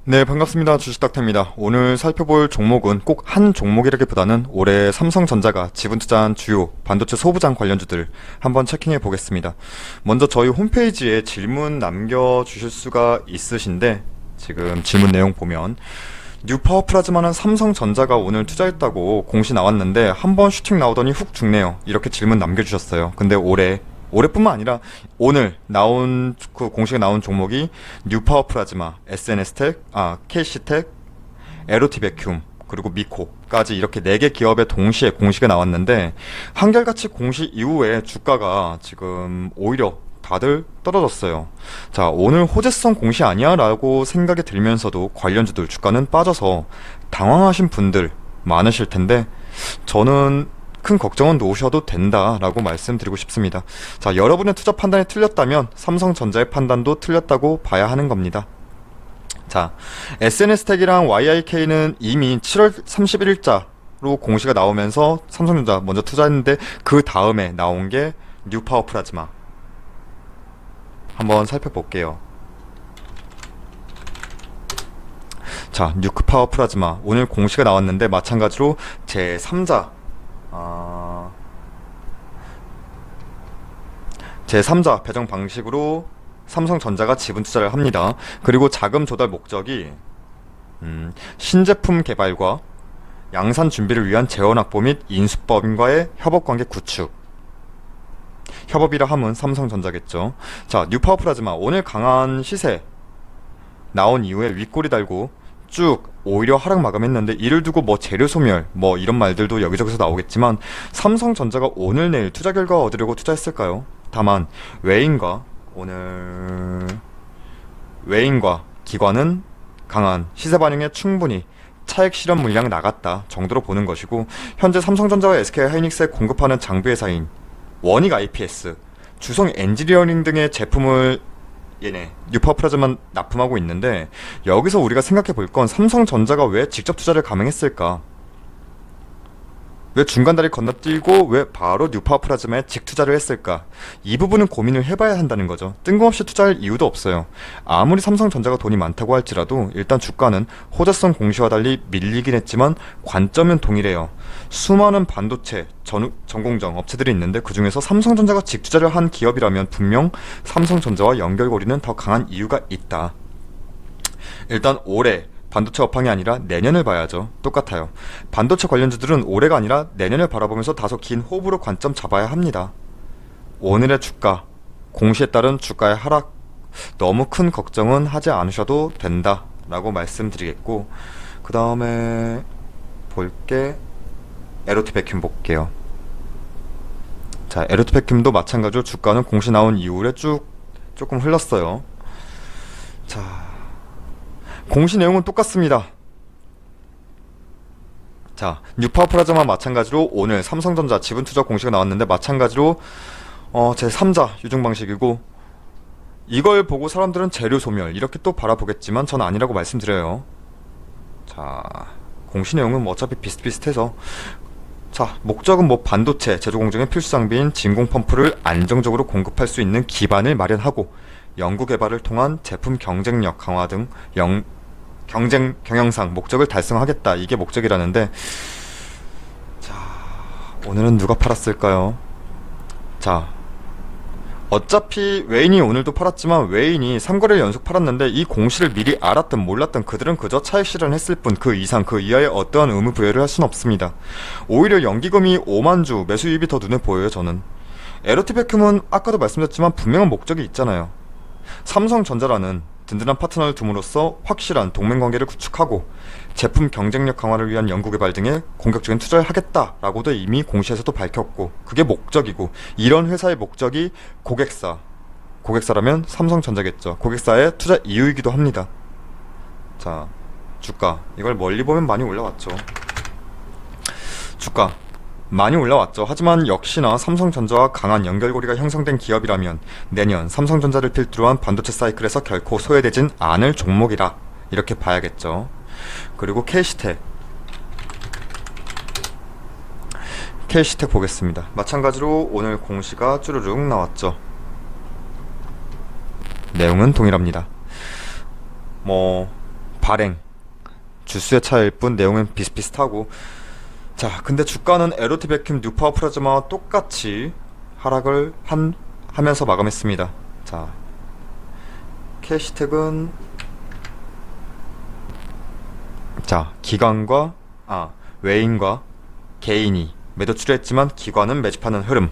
네, 반갑습니다. 주식닥터입니다. 오늘 살펴볼 종목은 꼭 한 종목이라기보다는 올해 삼성전자가 지분 투자한 주요 반도체 소부장 관련주들 한번 체킹해 보겠습니다. 먼저 저희 홈페이지에 질문 남겨주실 수가 있으신데 지금 질문 내용 보면 뉴파워 플라즈마는 삼성전자가 오늘 투자했다고 공시 나왔는데 한번 슈팅 나오더니 훅 죽네요. 이렇게 질문 남겨주셨어요. 근데 올해뿐만 아니라 오늘 나온 그 공시가 나온 종목이 뉴파워 플라즈마, SNS텍, KC텍, 에로티 베큐um 그리고 미코까지 이렇게 4개 기업에 동시에 공시가 나왔는데 한결같이 공시 이후에 주가가 지금 오히려 다들 떨어졌어요. 자, 오늘 호재성 공시 아니야? 라고 생각이 들면서도 관련주들 주가는 빠져서 당황하신 분들 많으실 텐데 저는 큰 걱정은 놓으셔도 된다라고 말씀드리고 싶습니다. 자, 여러분의 투자 판단이 틀렸다면 삼성전자의 판단도 틀렸다고 봐야 하는 겁니다. 자, SNS텍이랑 YIK는 이미 7월 31일자로 공시가 나오면서 삼성전자 먼저 투자했는데 그 다음에 나온 게 뉴파워 플라즈마. 한번 살펴볼게요. 자, 뉴파워 플라즈마 오늘 공시가 나왔는데 마찬가지로 제3자 배정 방식으로 삼성전자가 지분 투자를 합니다. 그리고 자금 조달 목적이 신제품 개발과 양산 준비를 위한 재원 확보 및 인수법인과의 협업관계 구축. 협업이라 함은 삼성전자겠죠. 자, 뉴파워 플라즈마 오늘 강한 시세 나온 이후에 윗꼬리 달고 쭉 오히려 하락 마감했는데 이를 두고 뭐 재료 소멸 뭐 이런 말들도 여기저기서 나오겠지만 삼성전자가 오늘 내일 투자 결과 얻으려고 투자했을까요? 다만 외인과 기관은 강한 시세 반영에 충분히 차액 실현 물량 나갔다 정도로 보는 것이고, 현재 삼성전자와 SK하이닉스에 공급하는 장비 회사인 원익 IPS, 주성 엔지니어링 등의 제품을 뉴파워 플라즈마만 납품하고 있는데, 여기서 우리가 생각해 볼 건 삼성전자가 왜 직접 투자를 감행했을까? 왜 중간다리 건너뛰고 왜 바로 뉴파워 플라즈마에 직투자를 했을까? 이 부분은 고민을 해봐야 한다는 거죠. 뜬금없이 투자할 이유도 없어요. 아무리 삼성전자가 돈이 많다고 할지라도 일단 주가는 호재성 공시와 달리 밀리긴 했지만 관점은 동일해요. 수많은 반도체 전공정 업체들이 있는데 그 중에서 삼성전자가 직투자를 한 기업이라면 분명 삼성전자와 연결고리는 더 강한 이유가 있다. 일단 올해 반도체 업황이 아니라 내년을 봐야죠. 똑같아요. 반도체 관련주들은 올해가 아니라 내년을 바라보면서 다소 긴 호흡으로 관점 잡아야 합니다. 오늘의 주가, 공시에 따른 주가의 하락, 너무 큰 걱정은 하지 않으셔도 된다 라고 말씀드리겠고, 그 다음에 볼게 에로티 베큐um 볼게요. 자, 에로티 베큐um도 마찬가지로 주가는 공시 나온 이후에 조금 흘렀어요. 자, 공시 내용은 똑같습니다. 자, 뉴파워 플라즈마 마찬가지로 오늘 삼성전자 지분 투자 공시가 나왔는데 마찬가지로 제3자 유증 방식이고, 이걸 보고 사람들은 재료 소멸 이렇게 또 바라보겠지만 전 아니라고 말씀드려요. 자, 공시 내용은 뭐 어차피 비슷비슷해서, 자, 목적은 뭐 반도체 제조 공정의 필수 장비인 진공 펌프를 안정적으로 공급할 수 있는 기반을 마련하고 연구 개발을 통한 제품 경쟁력 강화 등 경영상 목적을 달성하겠다, 이게 목적이라는데, 자, 오늘은 누가 팔았을까요? 자, 어차피 외인이 오늘도 팔았지만 외인이 3거래일 연속 팔았는데 이 공시를 미리 알았든 몰랐든 그들은 그저 차익 실현을 했을 뿐 그 이상 그 이하의 어떠한 의무 부여를 할 수는 없습니다. 오히려 연기금이 5만주 매수 유입이 더 눈에 보여요. 저는 에로티 베큐um은 아까도 말씀드렸지만 분명한 목적이 있잖아요. 삼성전자라는 든든한 파트너를 둠으로써 확실한 동맹관계를 구축하고 제품 경쟁력 강화를 위한 연구개발 등에 공격적인 투자를 하겠다라고도 이미 공시에서도 밝혔고, 그게 목적이고, 이런 회사의 목적이 고객사라면 삼성전자겠죠. 고객사의 투자 이유이기도 합니다. 자, 주가 이걸 멀리 보면 많이 올라왔죠. 주가 많이 올라왔죠. 하지만 역시나 삼성전자와 강한 연결고리가 형성된 기업이라면 내년 삼성전자를 필두로 한 반도체 사이클에서 결코 소외되진 않을 종목이라 이렇게 봐야겠죠. 그리고 KC텍 보겠습니다. 마찬가지로 오늘 공시가 쭈루룩 나왔죠. 내용은 동일합니다. 발행 주수의 차이일 뿐 내용은 비슷비슷하고. 자, 근데 주가는 에로티 베큐um 뉴파워 플라즈마와 똑같이 하락을 하면서 마감했습니다. 자, 캐시텍은 자, 외인과 개인이 매도 출했지만 기관은 매집하는 흐름.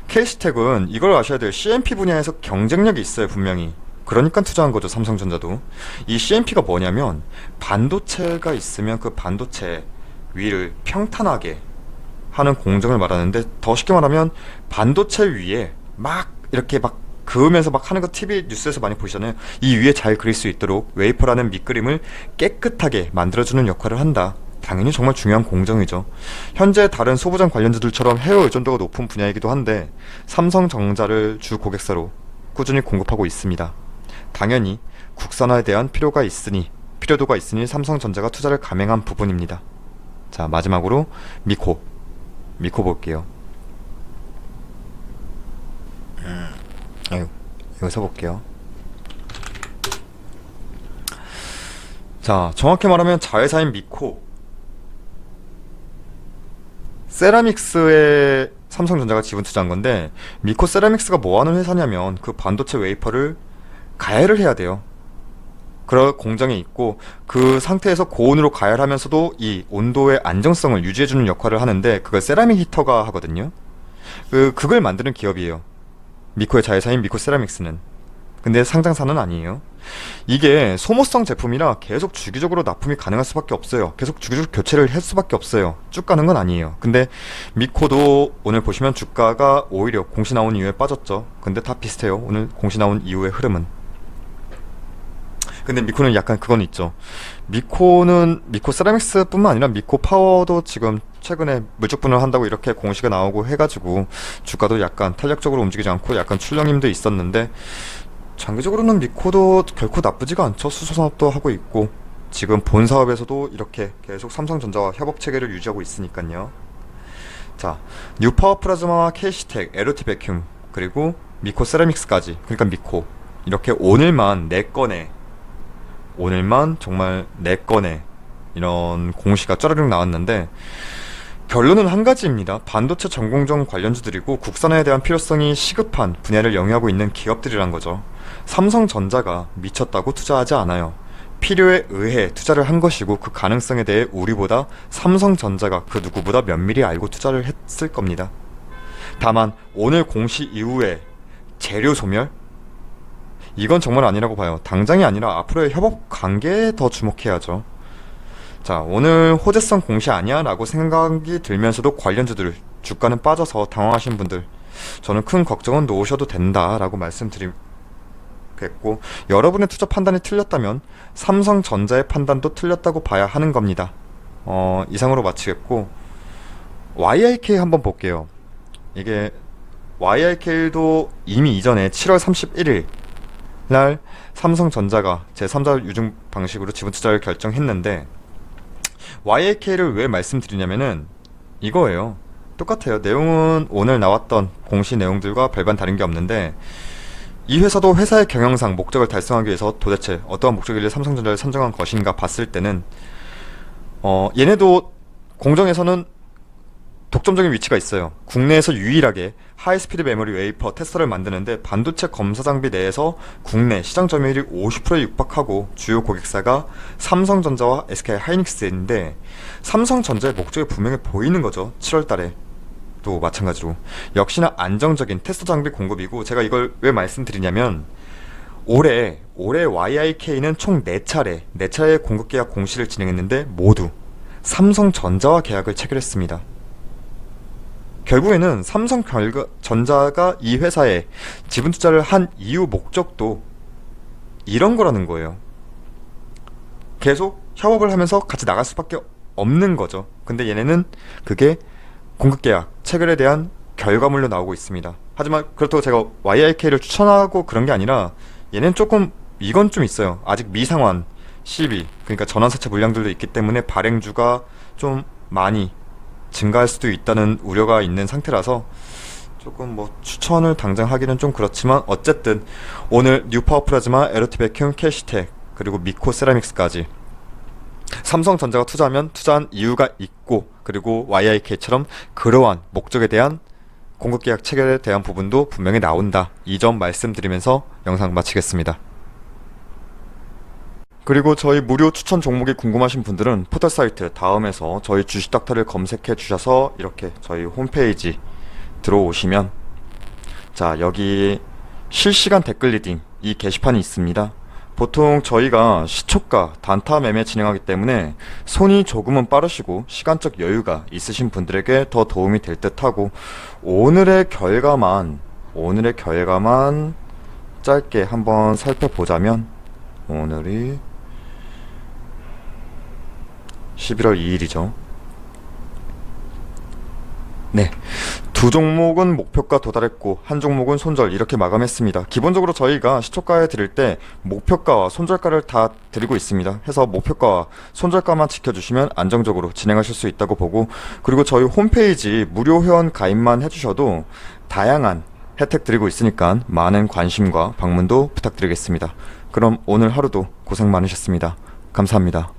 캐시텍은 이걸 아셔야 돼요. CMP 분야에서 경쟁력이 있어요, 분명히. 그러니까 투자한 거죠, 삼성전자도. 이 CMP가 뭐냐면 반도체가 있으면 그 반도체 위를 평탄하게 하는 공정을 말하는데, 더 쉽게 말하면 반도체 위에 막 이렇게 막 그으면서 막 하는 거 TV 뉴스에서 많이 보시잖아요. 이 위에 잘 그릴 수 있도록 웨이퍼라는 밑그림을 깨끗하게 만들어주는 역할을 한다. 당연히 정말 중요한 공정이죠. 현재 다른 소부장 관련주들처럼 해외 의존도가 높은 분야이기도 한데 삼성전자를 주 고객사로 꾸준히 공급하고 있습니다. 당연히 국산화에 대한 필요도가 있으니 삼성전자가 투자를 감행한 부분입니다. 자, 마지막으로 미코 볼게요. 이거 써볼게요. 자, 정확히 말하면 자회사인 미코 세라믹스에 삼성전자가 지분 투자한 건데, 미코 세라믹스가 뭐하는 회사냐면 그 반도체 웨이퍼를 가열을 해야 돼요. 그런 공정이 있고, 그 상태에서 고온으로 가열하면서도 이 온도의 안정성을 유지해주는 역할을 하는데, 그걸 세라믹 히터가 하거든요. 그걸 만드는 기업이에요, 미코의 자회사인 미코 세라믹스는. 근데 상장사는 아니에요. 이게 소모성 제품이라 계속 주기적으로 납품이 가능할 수밖에 없어요. 계속 주기적으로 교체를 할 수밖에 없어요. 쭉 가는 건 아니에요. 근데 미코도 오늘 보시면 주가가 오히려 공시 나온 이후에 빠졌죠. 근데 다 비슷해요, 오늘 공시 나온 이후의 흐름은. 근데 미코는 약간 그건 있죠. 미코 세라믹스 뿐만 아니라 미코 파워도 지금 최근에 물적분을 한다고 이렇게 공시가 나오고 해가지고 주가도 약간 탄력적으로 움직이지 않고 약간 출렁임도 있었는데, 장기적으로는 미코도 결코 나쁘지가 않죠. 수소산업도 하고 있고 지금 본 사업에서도 이렇게 계속 삼성전자와 협업 체계를 유지하고 있으니까요. 자, 뉴파워 플라즈마와 캐시텍, 에로티 베큐um, 그리고 미코 세라믹스까지, 그러니까 미코 이렇게 오늘만 정말 4건의 이런 공시가 쩌르륵 나왔는데, 결론은 한 가지입니다. 반도체 전공정 관련주들이고 국산화에 대한 필요성이 시급한 분야를 영위하고 있는 기업들이란 거죠. 삼성전자가 미쳤다고 투자하지 않아요. 필요에 의해 투자를 한 것이고, 그 가능성에 대해 우리보다 삼성전자가 그 누구보다 면밀히 알고 투자를 했을 겁니다. 다만 오늘 공시 이후에 재료 소멸? 이건 정말 아니라고 봐요. 당장이 아니라 앞으로의 협업 관계에 더 주목해야죠. 자, 오늘 호재성 공시 아니야? 라고 생각이 들면서도 관련주들 주가는 빠져서 당황하신 분들, 저는 큰 걱정은 놓으셔도 된다 라고 말씀드리겠고, 여러분의 투자 판단이 틀렸다면 삼성전자의 판단도 틀렸다고 봐야 하는 겁니다. 이상으로 마치겠고, YIK 한번 볼게요. 이게 YIK도 이미 이전에 7월 31일 날 삼성전자가 제3자 유증 방식으로 지분 투자를 결정했는데, YIK를 왜 말씀드리냐면은 이거예요. 똑같아요. 내용은 오늘 나왔던 공시 내용들과 별반 다른 게 없는데, 이 회사도 회사의 경영상 목적을 달성하기 위해서 도대체 어떠한 목적이길래 삼성전자를 선정한 것인가 봤을 때는 얘네도 공정에서는 독점적인 위치가 있어요. 국내에서 유일하게 하이스피드 메모리 웨이퍼 테스터를 만드는데, 반도체 검사 장비 내에서 국내 시장 점유율이 50%에 육박하고 주요 고객사가 삼성전자와 SK 하이닉스인데, 삼성전자의 목적이 분명히 보이는 거죠. 7월 달에 또 마찬가지로 역시나 안정적인 테스터 장비 공급이고, 제가 이걸 왜 말씀드리냐면 올해 YIK는 총 4차례의 공급 계약 공시를 진행했는데 모두 삼성전자와 계약을 체결했습니다. 결국에는 삼성전자가 이 회사에 지분 투자를 한 이유 목적도 이런 거라는 거예요. 계속 협업을 하면서 같이 나갈 수밖에 없는 거죠. 근데 얘네는 그게 공급계약 체결에 대한 결과물로 나오고 있습니다. 하지만 그렇다고 제가 YIK를 추천하고 그런 게 아니라, 얘는 조금 이건 좀 있어요. 아직 미상환 CB, 그러니까 전환사채 물량들도 있기 때문에 발행주가 좀 많이 증가할 수도 있다는 우려가 있는 상태라서 조금 추천을 당장 하기는 좀 그렇지만, 어쨌든 오늘 뉴파워 플라즈마, 에로티 베큐um, 캐시텍 그리고 미코 세라믹스까지 삼성전자가 투자하면 투자한 이유가 있고, 그리고 YIK처럼 그러한 목적에 대한 공급계약 체결에 대한 부분도 분명히 나온다. 이 점 말씀드리면서 영상 마치겠습니다. 그리고 저희 무료 추천 종목이 궁금하신 분들은 포털 사이트 다음에서 저희 주식닥터를 검색해 주셔서 이렇게 저희 홈페이지 들어오시면, 자, 여기 실시간 댓글 리딩 이 게시판이 있습니다. 보통 저희가 시초가 단타 매매 진행하기 때문에 손이 조금은 빠르시고 시간적 여유가 있으신 분들에게 더 도움이 될 듯하고, 오늘의 결과만 짧게 한번 살펴보자면, 오늘이 11월 2일이죠. 네, 두 종목은 목표가 도달했고 한 종목은 손절, 이렇게 마감했습니다. 기본적으로 저희가 시초가에 드릴 때 목표가와 손절가를 다 드리고 있습니다. 해서 목표가와 손절가만 지켜주시면 안정적으로 진행하실 수 있다고 보고, 그리고 저희 홈페이지 무료 회원 가입만 해주셔도 다양한 혜택 드리고 있으니까 많은 관심과 방문도 부탁드리겠습니다. 그럼 오늘 하루도 고생 많으셨습니다. 감사합니다.